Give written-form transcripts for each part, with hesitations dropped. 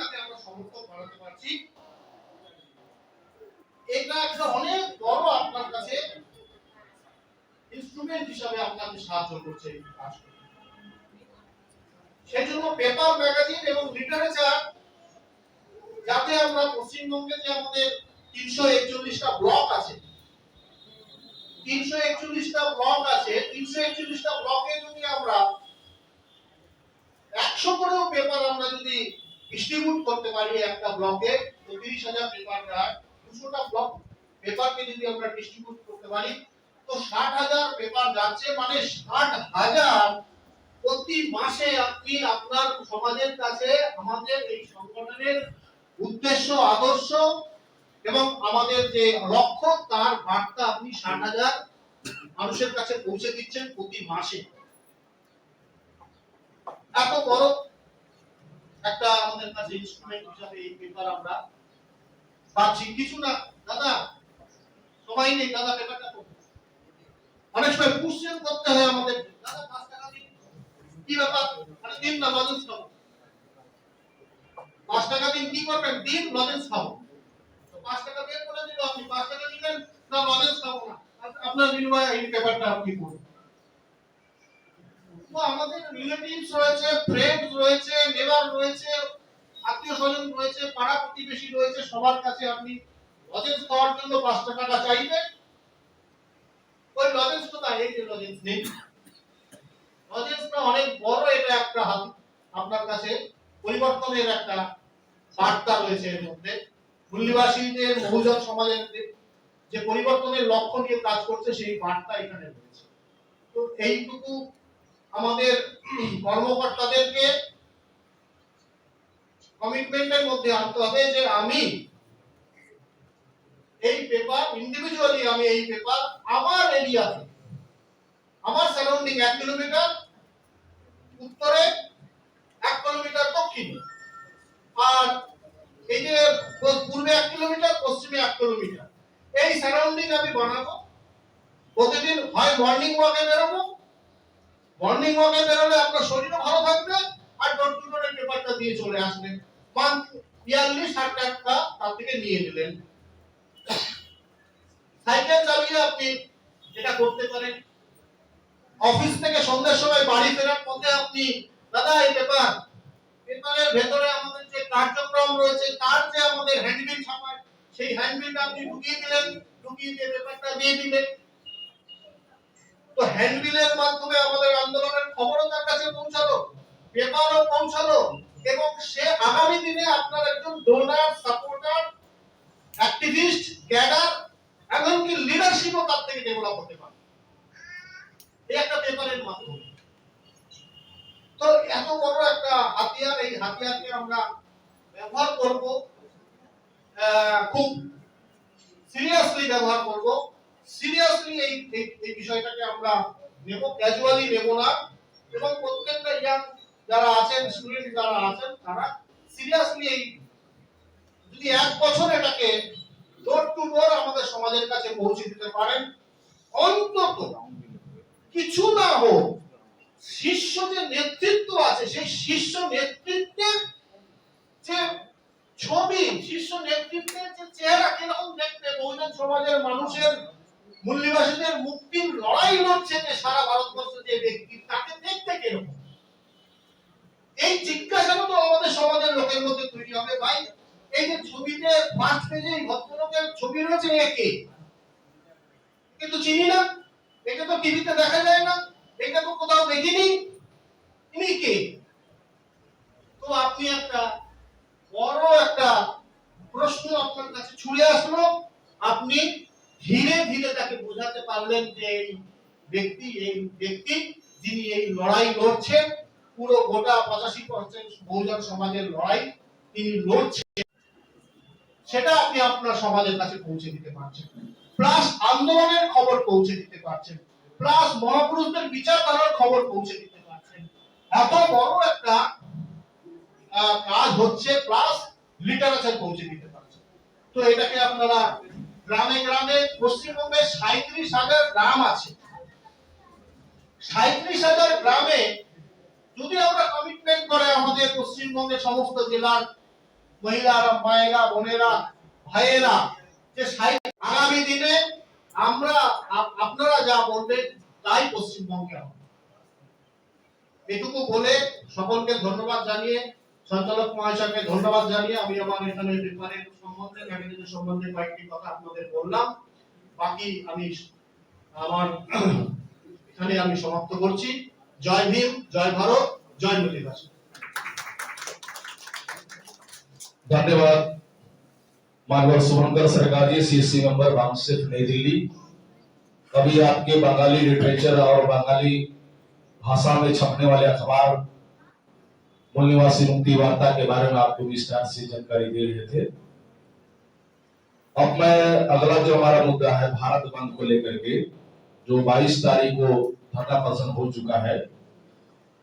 তাকে আমরা সমর্থন বাড়াতে পারছি, এটা একটা অনেক বড় আপনার কাছে ইনস্ট্রুমেন্ট হিসাবে আপনাকে সাহায্য করছে এই কাজ। সেই জন্য পেপার, ম্যাগাজিন এবং লিটারেচার, যাতে আমরা পশ্চিমবঙ্গে যে আমাদের 341টা ব্লক আছে, 341টা ব্লক আছে, 341টা ব্লকে যদি আমরা 100 করেও পেপার আমরা যদি ডিস্ট্রিবিউট করতে পারি একটা ব্লকে, তো 30,000 পেপার যায়। 200টা ব্লক পেপারকে যদি আমরা ডিস্ট্রিবিউট করতে পারি, তো 60,000 পেপার যাচ্ছে, মানে 60,000 প্রতি মাসে আপনি আপনার সমাজের কাছে আমাদের এই সংগঠনের উদ্দেশ্য, আদর্শ এবং আমাদের যে লক্ষ্য, তার বার্তা আপনি 60,000 মানুষের কাছে পৌঁছে দিচ্ছেন প্রতি মাসে। এত বড় একটা আমাদের কাছে ইনস্ট্রুমেন্ট হিসাবে এই পেপার আমরা পাচ্ছি। কিছু না দাদা, সবাই নেই দাদা, পেপারটা অনেক সময় কোশ্চেন করতে হয় আমাদের, দাদা 5 টাকা দিন, কি ব্যাপার, মানে দিন না লজেন্স খাবো, 5 টাকা দিন, কি করবেন, দিন লজেন্স খাবো। তো 5 টাকা বের করে দিল, আপনি 5 টাকা দিবেন না, লজেন্স খাবো না, আপনার বিনিময়ে এই পেপারটা আপনি পড়ুন। তো আমাদের রিলেটিভস রয়েছে, ফ্রেন্ডস রয়েছে, নেবার রয়েছে, আত্মীয় স্বজন রয়েছে, পাড়া প্রতিবেশী রয়েছে, সবার কাছে আপনি লজেন্স খাওয়ার জন্য 5 টাকাটা চাইবেন। ওই লজেন্স তো তাই, এই যে লজেন্স নেই, লজেন্সটা অনেক বড়, এটা একটা হাত আপনার কাছে পরিবর্তনের একটা বার্তা রয়েছে এর মধ্যে। মূল্যবাসীদের, বহুজন সমাজের যে পরিবর্তনের লক্ষ্য নিয়ে কাজ করছে, সেই বার্তা এখানে রয়েছে। তো এইটুকু আমাদের কর্মকর্তাদেরকে কমিটমেন্টের মধ্যে আনতে হবে যে আমি এই পেপার ইন্ডিভিজুয়ালি, আমি এই পেপার আমার এরিয়াতে, আমার সারাউন্ডিং 1 কিলোমিটার উত্তরে, 1 কিলোমিটার দক্ষিণে, আর এই যে পূর্বে 1 কিলোমিটার, পশ্চিমে 1 কিলোমিটার, এই সারাউন্ডিং আমি বানাবো। প্রতিদিন হয় মর্নিং ওয়াকে বেরোবো, মর্নিং ওয়াকে বেরোলে আপনার শরীরও ভালো থাকবে, আর ডোর টু ডোর পেপারটা দিয়ে চলে আসবেন। ইয়ারলি 60 টাকা তার থেকে নিয়ে নিলেন। সাইকেল চালিয়ে আপনি এটা করতে পারেন। অফিস থেকে সন্ধ্যার সময় বাড়ি ফেরার পথে আপনি, দাদা এই পেপারের ভেতরে আমাদের যে কার্যক্রম রয়েছে, তার যে আমাদের হ্যান্ডবিল ছাপায়, সেই হ্যান্ডবিলটা আপনি ঢুকিয়ে দিলেন, ঢুকিয়ে দিয়ে পেপারটা দিয়ে দিলেন। তো হ্যান্ডবিলের মাধ্যমে আমাদের আন্দোলনের খবরও তার কাছে পৌঁছালো, পেপারও পৌঁছালো, এবং সে আগামী দিনে আপনার একজন ডোনার, সাপোর্টার, অ্যাক্টিভিস্ট, ক্যাডার, এমনকি লিডারশিপও তার থেকে ডেভেলপ হতে পারে এই একটা পেপারের মাধ্যমে। তো এত বড় একটা হাতিয়ার, এই হাতিয়ারকে আমরা ব্যবহার করব, খুব সিরিয়াসলি ব্যবহার করব। সিরিয়াসলি এই বিষয়টাকে আমরা নেব, ক্যাজুয়ালি নেব না, এবং প্রত্যেকটা ইয়াং যারা আছেন, স্টুডেন্ট যারা আছেন, তারা সিরিয়াসলি এই যদি 1 বছর এটাকে ডোর টু ডোর আমাদের সমাজের কাছে পৌঁছে দিতে পারেন, অন্তত কিছু না হোক শীর্ষ যে নেতৃত্ব আছে, সেই শীর্ষ নেতৃত্বের যে ছবি, শীর্ষ নেতৃত্বের যে চেহারা কিরকম দেখতে, বহুজন সমাজের মানুষের, মূল্যবাসীদের মুক্তির লড়াই লড়ছে যে সারা ভারতবর্ষে যে ব্যক্তি, তাকে দেখতে কিরকম, এই জিজ্ঞাসাটা তো আমাদের সমাজের লোকের মধ্যে তৈরি হবে। ভাই, এই যে ছবিতে ফার্স্ট পেজে ভদ্রলোকের ছবি রয়েছে, একে কিন্তু চিনি না, এটা তো টিভিতে দেখা যায় না, এটা তো কোথাও দেখিনি, ইনি কে? তো আপনি একটা বড় একটা প্রশ্ন আপনার কাছে ছুড়ে আসলো, আপনি ধীরে ধীরে তাকে বোঝাতে পারলেন যে এই ব্যক্তি যিনি এই লড়াই লড়ছেন, পুরো গোটা 85% বহুজন সমাজের লড়াই তিনি লড়ছেন, সেটা আপনি আপনার সমাজের কাছে পৌঁছে দিতে পারছেন, প্লাস আন্দোলনের খবর পৌঁছে দিতে পারছেন, প্লাস মহাপুরুষদের বিচারধারার খবর পৌঁছে দিতে পারছেন। এত বড় একটা কাজ হচ্ছে, প্লাস লিটারেচার পৌঁছে দিতে পারছেন। তো এটাকে আপনারা গ্রামে গ্রামে, পশ্চিমবঙ্গে 37,000 গ্রাম আছে, 37,000 গ্রামে যদি আমরা কমিটমেন্ট করে আমাদের পশ্চিমবঙ্গের সমস্ত জেলার মহিলারা, মায়েরা, বোনেরা, ভাইয়েরা, যে আগামী দিনে আমরা আপনারা যা বলবেন তাই পশ্চিমবঙ্গে হবে। এটুকু বলে সকলকে ধন্যবাদ জানিয়ে, সঞ্চালক মহাশয়কে ধন্যবাদ জানিয়ে আমি আমার এখানে পেপারের সম্বন্ধে, ম্যাগাজিনের সম্বন্ধে কয়েকটি কথা আপনাদের বললাম। বাকি আমি আমার এখানে আমি সমাপ্ত করছি। জয় ভীম, জয় ভারত, জয় মুরলীবাসী। धन्यवाद मानवर शुभंकर सरकार जी, सीएससी मेंबर बामसेफ नई दिल्ली। अभी आपके बंगाली लिटरेचर और बंगाली भाषा में छपने वाले अखबार मूल निवासी मुक्ति वार्ता के बारे में आपको विस्तार से जानकारी दे रहे थे। अब मैं अगला जो हमारा मुद्दा है भारत बंद को लेकर के, जो 22 तारीख को धरना प्रदर्शन हो चुका है,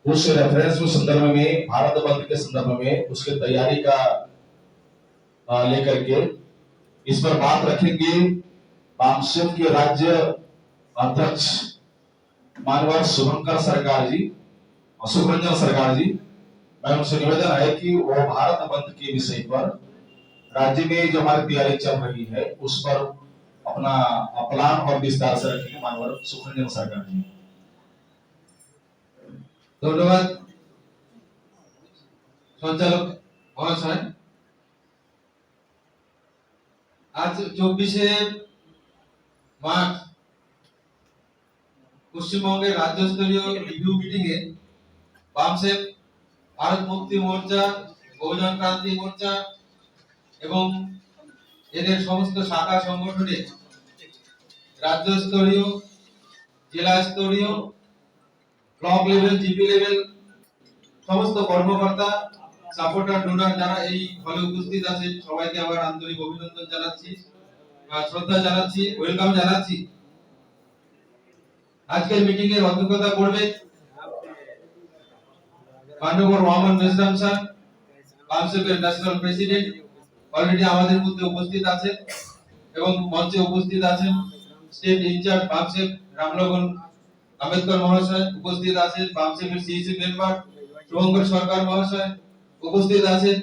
उस रेफरेंस में संदर्भ में भारत बंद के संदर्भ में उसके तैयारी का लेकर के इस पर बात रखेंगे बामसेफ के राज्य अध्यक्ष मानवर शुभंकर सरकार जी, सुखरंजन सरकार जी। मैं उनसे निवेदन है कि वो भारत बंद के विषय पर राज्य में जो हमारी तैयारी चल रही है उस पर अपना प्लान और विस्तार से रखेंगे मानवर सुखरंजन सरकार जी। ধন্যবাদ সঞ্চালক মহাশয়। আজ 24শে মার্চ পশ্চিমবঙ্গের রাজ্যস্তরীয় রিভিউ মিটিং এ বামসেফ, ভারত মুক্তি মোর্চা, বহুজন ক্রান্তি মোর্চা এবং এদের সমস্ত শাখা সংগঠনে রাজ্যস্তরীয়, জেলা স্তরীয়, ব্লক লেভেল, জিপি লেভেল সমস্ত কর্মকর্তা, সাপোর্টার, ডোনার যারা এই হলে উপস্থিত আছেন সবাইকে আবার আন্তরিক অভিনন্দন জানাচ্ছি, শ্রদ্ধা জানাচ্ছি, ওয়েলকাম জানাচ্ছি। আজকের মিটিং এর অধ্যক্ষতা করবে মাননীয় রহমান মেজরাম স্যার, বামসেফের ন্যাশনাল প্রেসিডেন্ট। অলরেডি আমাদের মধ্যে উপস্থিত আছেন এবং মঞ্চে উপস্থিত আছেন state incharge BAMCEF Ramlagan Ambedkar মহাশয়, উপস্থিত আছেন বামসেফের সিইসি মেম্বার শুভঙ্কর সরকার মহাশয়, উপস্থিত আছেন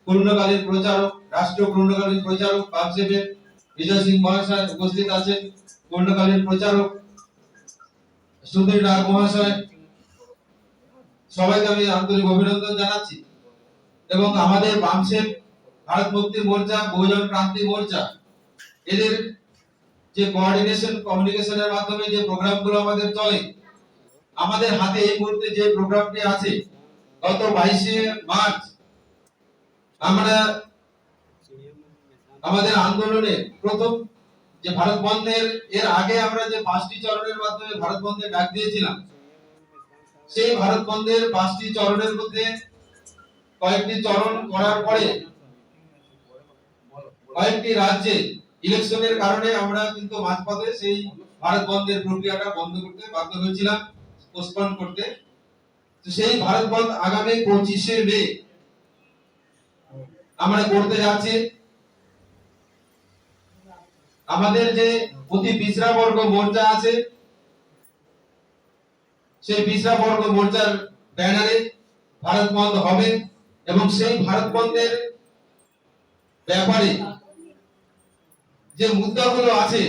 পূর্ণকালীন প্রচারক, রাষ্ট্রীয় পূর্ণকালীন প্রচারক বামসেফের বিজয় সিং মহাশয়, উপস্থিত আছেন পূর্ণকালীন প্রচারক সুধীর নাগ মহাশয়। সবাইকে আমি আন্তরিক অভিনন্দন জানাচ্ছি। এবং আমাদের বামসেফ, ভারত মুক্তি মোর্চা, বহুজন ক্রান্তি মোর্চা, এদের যে কোঅর্ডিনেশন, কমিউনিকেশনের মাধ্যমে যে প্রোগ্রামগুলো আমাদের চলে, আমাদের হাতে এই মুহূর্তে যে প্রোগ্রামটি আছে, গত 22শে মার্চ আমরা আমাদের আন্দোলনে প্রথম যে ভারত বন্ধের এর আগে আমরা যে 5টি চরণের মাধ্যমে ভারত বন্ধের ডাক দিয়েছিলাম, সেই ভারত বন্ধের 5টি চরণের মধ্যে কয়েকটি চরণ করার পরে কয়েকটি রাজ্যে ইলেকশনের কারণে আমরা কিন্তু মাঝপথে সেই ভারত বন্ধের প্রক্রিয়াটা বন্ধ করতে বাধ্য হয়েছিলাম, পোস্টপোন করতে। তো সেই ভারত বন্ধ আগামী 25শে মে আমরা করতে যাচ্ছি। আমাদের যে অতি পিছড়া বর্গ মোর্চা আছে, সেই পিছড়া বর্গ মোর্চার ব্যানারে ভারত বন্ধ হবে এবং সেই ভারত বন্ধের ব্যাপারে যে মুদ্দাগুলো আছে,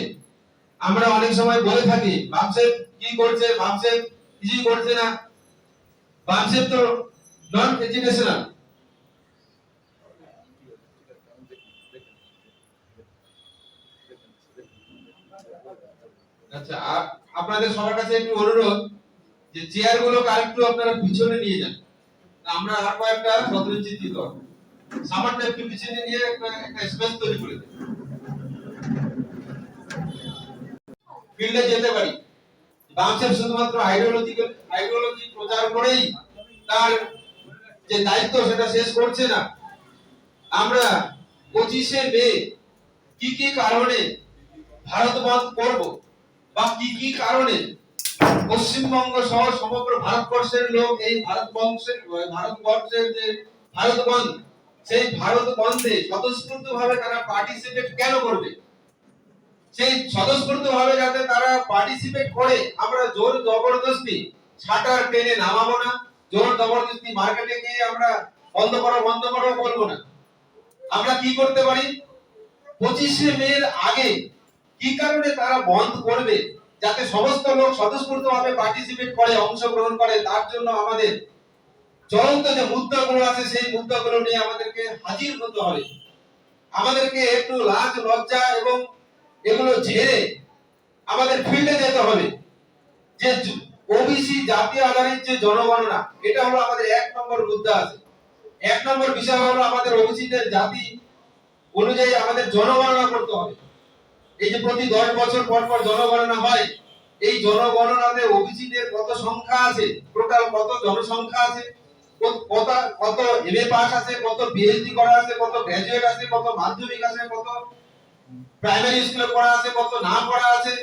আমরা অনেক সময় বলে থাকি বামসেফ কি করছে, বামসেফ কিছুই করছে না, বামসেফ তো নন এডুকেশনাল। আচ্ছা, আপনাদের সবার কাছে একটু অনুরোধ যে চেয়ার গুলো আরেকটু আপনারা পিছনে নিয়ে যান। আমরা আর কয়েকটা সদরচিত সামান্য একটু পিছনে নিয়ে একটা স্পেস তৈরি করে দেন, ফিল্ডে যেতে পারি। বামসেফ শুধুমাত্র আইডিওলজি প্রচার করেই তার যে দায়িত্ব সেটা শেষ করছে না। আমরা 25শে মে কি কি কারণে ভারত বন্ধ করব বা কি কি কারণে পশ্চিমবঙ্গ সহ সমগ্র ভারতবর্ষের লোক এই ভারতবর্ষের যে ভারত বন্ধ, সেই ভারত বন্ধে স্বতঃস্ফূর্তভাবে তারা পার্টিসিপেট কেন করবে, সেই স্বতঃস্ফূর্তভাবে যাতে তারা পার্টিসিপেট করে, আমরা জোর জবরদস্তি ছাটার টেনে নামাবো না, জোর জবরদস্তি মার্কেটে গিয়ে আমরা বন্ধ করো বলবো না। আমরা কি করতে পারি? 25শে মের আগে কি কারণে তারা বন্ধ করবে, যাতে সমস্ত লোক স্বতঃস্ফূর্তভাবে পার্টিসিপেট করে, অংশগ্রহণ করে, তার জন্য আমাদের জ্বলন্ত যে মুদ্রাগুলো আছে সেই মুদ্রাগুলো নিয়ে আমাদেরকে হাজির হতে হবে। আমাদেরকে একটু লাজ লজ্জা এবং এগুলো ঝেড়ে আমাদের ফিল্ডে যেতে হবে। যে ওবিসি জাতি আধারিত যে জনগণনা, এটা হলো আমাদের 1 নম্বর মুদ্রা আছে। 1 নম্বর বিষয় হলো আমাদের ওবিসিদের জাতি অনুযায়ী আমাদের জনগণনা করতে হবে। এই যে প্রতি 10 বছর পর পর জনগণনা হয়, এই জনগণনাতে ওবিসিদের কত সংখ্যা আছে, টোটাল কত জনসংখ্যা আছে, কত কত এমএ পাস আছে, কত পিএইচডি করা আছে, কত গ্র্যাজুয়েট আছে, কত মাধ্যমিক আছে, কত প্রাইমারি স্কুলে পড়া আছে, কত না পড়া আছে,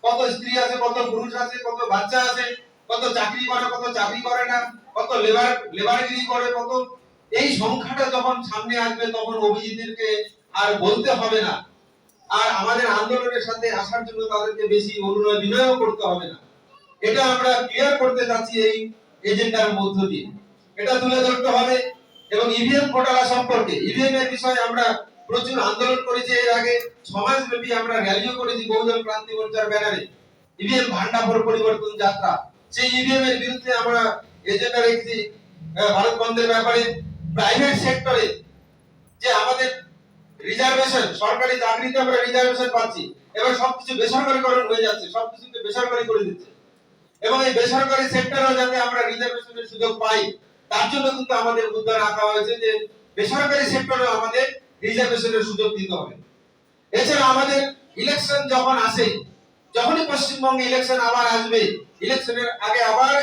কত স্ত্রী আছে, কত পুরুষ আছে, কত বাচ্চা আছে, কত চাকরি করে, কত চাকরি করে না, কত লেবারগিরি করে, কত। এই সংখ্যাটা যখন সামনে আসবে তখন অভিজিৎদেরকে আর বলতে হবে না, আর আমাদের আন্দোলনের সাথে আসার জন্য তাদেরকে বেশি অনুনয় বিনয় করতে হবে না। এটা আমরা ক্লিয়ার করতে যাচ্ছি এই এজেন্ডার মধ্য দিয়ে, এটা তুলে ধরতে হবে। এবং ইভিএম ঘোটালা সম্পর্কে, ইভিএম এর বিষয়ে আমরা প্রচুর আন্দোলন করেছি। এর আগে সমাজব্যাপী আমরা র্যালিও করেছি বহুজন ক্রান্তি মোর্চার ব্যানারে, ইভিএম ভান্ডাফোর পরিবর্তন যাত্রা। সেই ইভিএম এর বিরুদ্ধে আমরা এজেন্ডা রেখেছি ভারত বন্ধের ব্যাপারে। প্রাইভেট সেক্টরে যে আমাদের রিজার্ভেশন, সরকারি চাকরিতে আমরা রিজার্ভেশন পাচ্ছি, এবার সবকিছু বেসরকারীকরণ হয়ে যাচ্ছে, সবকিছুকে বেসরকারি করে দিচ্ছে। এবং এই বেসরকারি সেক্টরেও যাতে আমরা রিজার্ভেশনের সুযোগ পাই, তার জন্য কিন্তু আমাদের মুদ্রা রাখা হয়েছে যে বেসরকারি সেক্টরেও আমাদের রিজার্ভেশনের সুযোগ দিতে হবে। এছাড়া আমাদের ইলেকশন যখন আসে, যখনই পশ্চিমবঙ্গে ইলেকশন আবার আসবে, ইলেকশনের আগে আবার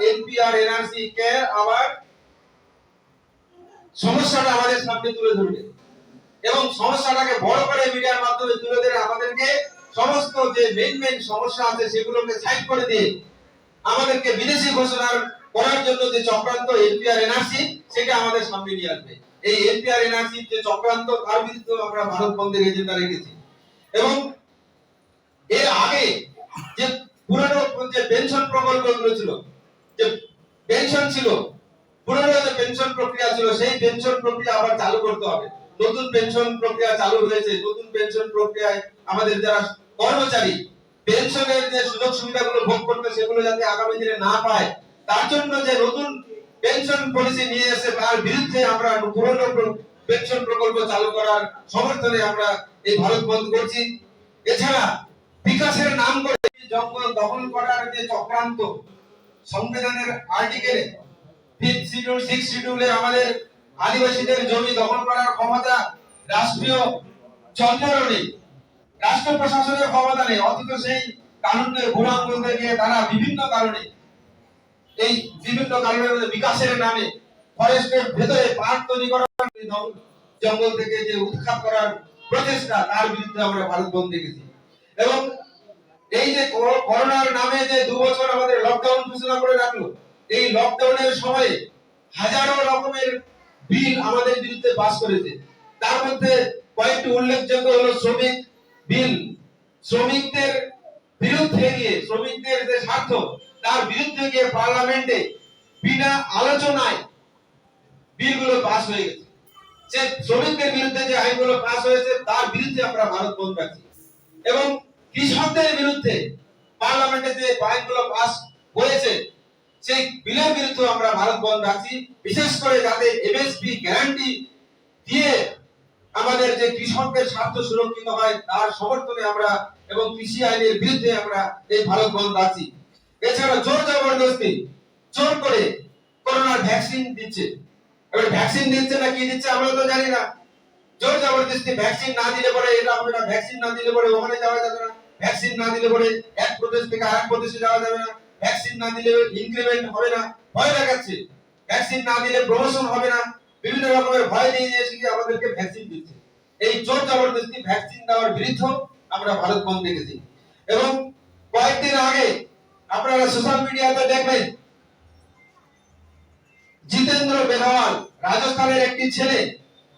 এনপিআর এনআরসি কে আবার সমস্যাটা আমাদের সামনে তুলে ধরবে এবং সমস্যাটাকে বড় করে মিডিয়ার মাধ্যমে তুলে ধরে আমাদেরকে সমস্ত যে মেইন সমস্যা আছে সেগুলোকে সাইড করে দিয়ে আমাদেরকে বিদেশি ঘোষণা করার জন্য যে চক্রান্ত এনপিআর এনআরসি, সেটা আমাদের সামনে নিয়ে আসবে। এই এনপিআর এনআরসি যে চক্রান্ত, তার বিরুদ্ধে আমরা ভারত বন্ধের এজেন্ডা রেখেছি। এবং এর আগে যে পুরনো যে পেনশন প্রকল্পগুলো ছিল, যে পেনশন ছিল, পুরনো যে পেনশন প্রক্রিয়া ছিল, সেই পেনশন প্রক্রিয়া আবার চালু করতে হবে। নতুন পেনশন প্রক্রিয়া চালু হয়েছে, নতুন পেনশন প্রক্রিয়ায় আমাদের যারা কর্মচারী পেনশনের যে সুযোগ সুবিধাগুলো ভোগ করতে, সেগুলো যাতে আগামী দিনে না পায়, তার জন্য যে নতুন পেনশন পলিসি নিয়ে এসে তার বিরুদ্ধে আমরা পুরনো পেনশন প্রকল্প চালু করার সমর্থনে আমরা এই ভারত বন্ধ করছি। এছাড়া বিকাশের নাম করে জঙ্গল দখল করার যে চক্রান্ত, সংবিধানের আর্টিকেলে 5th শিডিউল 6th শিডিউলে আমাদের আদিবাসীদের জমি দখল করার ক্ষমতা রাষ্ট্রীয় যন্ত্রেরও নেই, রাষ্ট্র প্রশাসনের ক্ষমতা নেই, অথচ সেই কানুনকে ভুলাম বলতে গিয়ে তারা বিভিন্ন কারণে বিকাশের নামে ফরেস্টের ভেতরে পার্ক তৈরি করার, জঙ্গল থেকে যে উৎখাত করার প্রচেষ্টা, তার বিরুদ্ধে আমরা ভারত বন্ধ দেখেছি। এবং এই যে করোনার নামে যে 2 বছর আমাদের লকডাউন ঘোষণা করে রাখলো, এই লকডাউনের সময়ে হাজারো রকমের বিল আমাদের বিরুদ্ধে পাস করেছে। তার মধ্যে কয়েকটি উল্লেখযোগ্য হলো শ্রমিক বিল। শ্রমিকদের বিরুদ্ধে গিয়ে, শ্রমিকদের যে স্বার্থ, তার বিরুদ্ধে গিয়ে পার্লামেন্টে বিনা আলোচনায় বিলগুলো পাস হয়ে গেছে। যে শ্রমিকদের বিরুদ্ধে যে আইনগুলো পাস হয়েছে, তার বিরুদ্ধে আমরা ভারত বন্ধ রাখছি। এবং কৃষকদের বিরুদ্ধে পার্লামেন্টে যে আইনগুলো পাস হয়েছে, সেই বিলের বিরুদ্ধে আমরা ভারত বন্ধ রাখছি। বিশেষ করে যাতে এমএসপি গ্যারান্টি দিয়ে আমাদের যে কৃষকদের স্বার্থ সুরক্ষিত হয়, তার সমর্থনে আমরা এবং কৃষি আইনের বিরুদ্ধে আমরা এই ভারত বন্ধ রাখছি। এছাড়া জোর জবরদস্তি জোর করে করোনার ভ্যাকসিন দিচ্ছে। এবার ভ্যাকসিন দিচ্ছে না কি দিচ্ছে আমরা তো জানি না। জোর জবরদস্তি ভ্যাকসিন না দিলে পরে এটা হবে না, ভ্যাকসিন না দিলে পরে ওখানে যাওয়া যাবে না, ভ্যাকসিন না দিলে পরে এক প্রদেশ থেকে আরেক প্রদেশে যাওয়া যাবে না, ভ্যাকসিন না দিলে ইনক্রিমেন্ট হবে না, ভয় দেখাচ্ছে। ভ্যাকসিন না দিলে প্রমোশন হবে না, বিভিন্ন রকমের ভয় দিয়ে এসে আমাদেরকে ভ্যাকসিন দিচ্ছে। এই জোর জবরদস্তি ভ্যাকসিন দেওয়ার বিরুদ্ধে আমরা ভারত বন্ধ দেখেছি। এবং কয়েকদিন আগে আপনারা সোশ্যাল মিডিয়াতে দেখবেন, জিতেন্দ্র বেনাওয়াল রাজস্থানের একটি ছেলে,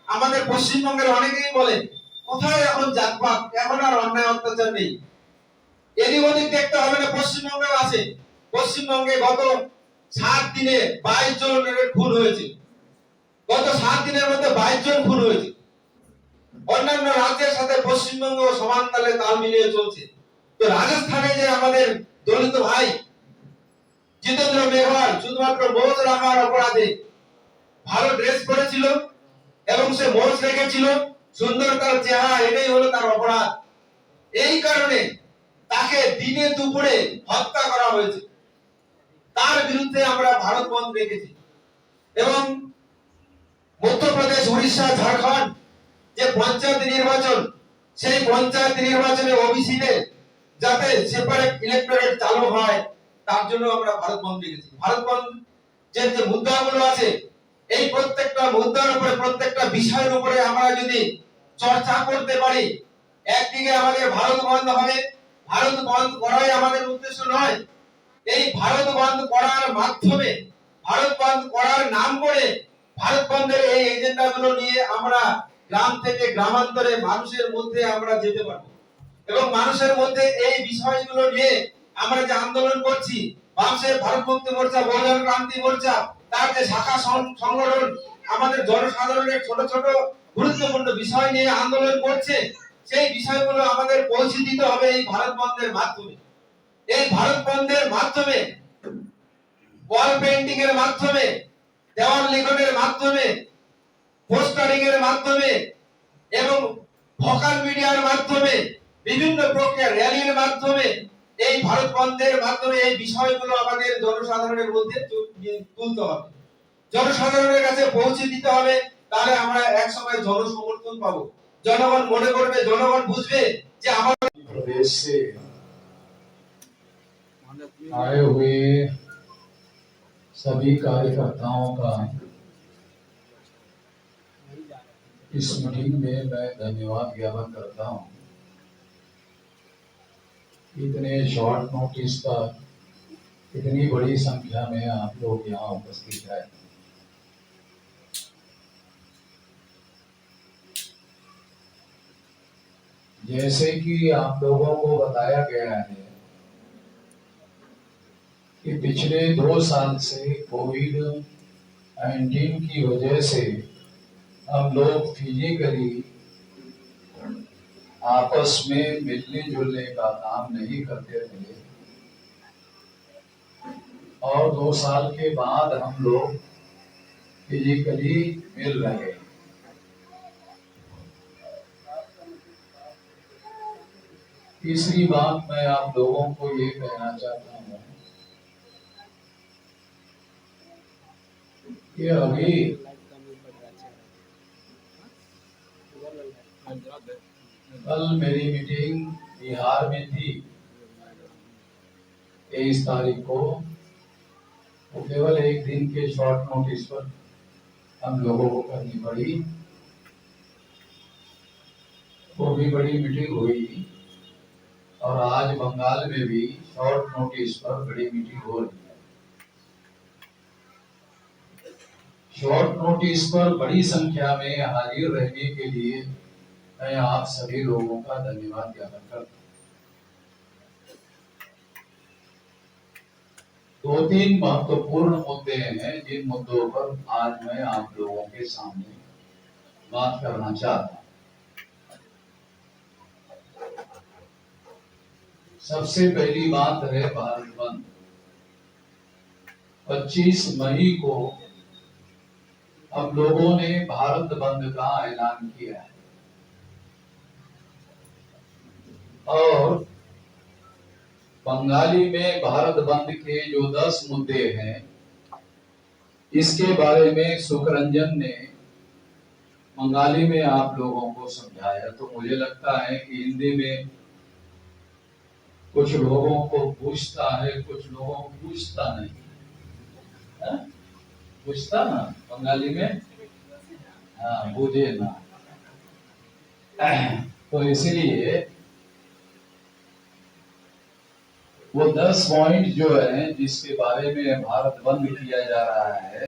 আমাদের পশ্চিমবঙ্গের অনেকেই বলে কোথায় এখন জাতপাত, এখন আর অন্যায় অত্যাচার নেই। এদিক ওদিক দেখতে হবে না, পশ্চিমবঙ্গেও আছে। পশ্চিমবঙ্গে গত 7 দিনে 22 জনের খুন হয়েছে। গত 7 দিনের মধ্যে 22 জন খুন হয়েছে। অন্যান্য রাজ্যের সাথে পশ্চিমবঙ্গ সমান তালে তাল মিলিয়ে চলছে। তো রাজস্থানে যে আমাদের দলিত ভাই জিতেন্দ্র মেঘওয়াল শুধুমাত্র মোজ রাখার অপরাধে ভালো ড্রেস পরেছিল এবং সে মোজ রেখেছিল, সুন্দর তার চেহারা, এটাই হলো তার অপরাধ। এই কারণে তাকে দিনে দুপুরে হত্যা করা হয়েছে। তার বিরুদ্ধে আমরা ভারত বন্ধ রেখেছি। এবং মধ্যপ্রদেশ, উড়িষ্যা, ঝাড়খণ্ড যে পঞ্চায়েত নির্বাচন, সেই পঞ্চায়েত নির্বাচনে ওবিসিদের যাতে সেপারেট ইলেক্টোরেট চালু হয়, তার জন্য আমরা ভারত বন্ধ রেখেছি। ভারত বন্ধ যে মুদ্রাগুলো আছে, এই প্রত্যেকটা মুদ্রার উপরে, প্রত্যেকটা বিষয়ের উপরে আমরা যদি চর্চা করতে পারি, একদিকে আমাদের ভারত বন্ধ হবে। ভারত বন্ধ করাই আমাদের উদ্দেশ্য নয়। এই ভারত বন্ধ করার মাধ্যমে, ভারত বন্ধ করার নাম করে, ভারত বন্ধের এই এজেন্ডাগুলো নিয়ে আমরা গ্রাম থেকে গ্রামান্তরে মানুষের মধ্যে আমরা যেতে পারবো এবং মানুষের মধ্যে এই বিষয়গুলো নিয়ে আমরা যে আন্দোলন করছি, বামসের ভারত মুক্তি মোর্চা, বহুজন ক্রান্তি মোর্চা, তার যে শাখা সংগঠন আমাদের জনসাধারণের ছোট ছোট গুরুত্বপূর্ণ বিষয় নিয়ে আন্দোলন করছে, সেই বিষয়গুলো আমাদের পৌঁছে দিতে হবে এই ভারত বন্ধের মাধ্যমে। এই ভারত বন্ধের মাধ্যমে, ওয়াল পেইন্টিং এর মাধ্যমে, দেওয়াল লিখনের মাধ্যমে, পোস্টারিং এর মাধ্যমে এবং ভোকাল মিডিয়ার মাধ্যমে, বিভিন্ন প্রক্রিয়া র্যালির মাধ্যমে, এই ভারত বন্ধের মাধ্যমে এই বিষয়গুলো আমাদের জনসাধারণের মধ্যে তুলতে হবে, জনসাধারণের কাছে পৌঁছে দিতে হবে। তাহলে আমরা এক সময় জনসমর্থন পাবো। জনগণ মনে করবে, জনগণ বুঝবে যে আমাদের प्रदेश से आए हुए सभी कार्यकर्ताओं का इस मीटिंग में मैं धन्यवाद ज्ञापन करता हूं। इतने शॉर्ट नोटिस पर इतनी बड़ी संख्या में आप लोग यहाँ उपस्थित हैं। जैसे कि आप लोगों को बताया गया है कि पिछले 2 साल से कोविड-19 की वजह से हम लोग फिजिकली आपस में मिलने जुलने का काम नहीं करते रहे और 2 साल के बाद हम लोग फिजिकली मिल रहे हैं। तीसरी बात मैं आप लोगों को ये कहना चाहता हूँ कि अभी कल मेरी मीटिंग बिहार में थी 23 तारीख को, वो केवल एक दिन के शॉर्ट नोटिस पर हम लोगों को करनी पड़ी। वो भी बड़ी मीटिंग हुई और आज बंगाल में भी शॉर्ट नोटिस पर बड़ी मीटिंग हो रही है। शॉर्ट नोटिस पर बड़ी संख्या में हाजिर रहने के लिए मैं आप सभी लोगों का धन्यवाद ज्ञापन करता हूं। 2-3 महत्वपूर्ण मुद्दे हैं जिन मुद्दों पर आज मैं आप लोगों के सामने बात करना चाहता हूं। सबसे पहली बात है भारत बंद। 25 मई को हम लोगों ने भारत बंद का ऐलान किया है और बंगाली में भारत बंद के जो 10 मुद्दे हैं, इसके बारे में सुखरंजन ने बंगाली में आप लोगों को समझाया। तो मुझे लगता है कि हिंदी में कुछ लोगों को पूछता है, कुछ लोगों को पूछता नहीं। पूछता ना बंगाली में, हाँ बुझे ना। तो इसलिए वो 10 पॉइंट जो है जिसके बारे में भारत बंद किया जा रहा है,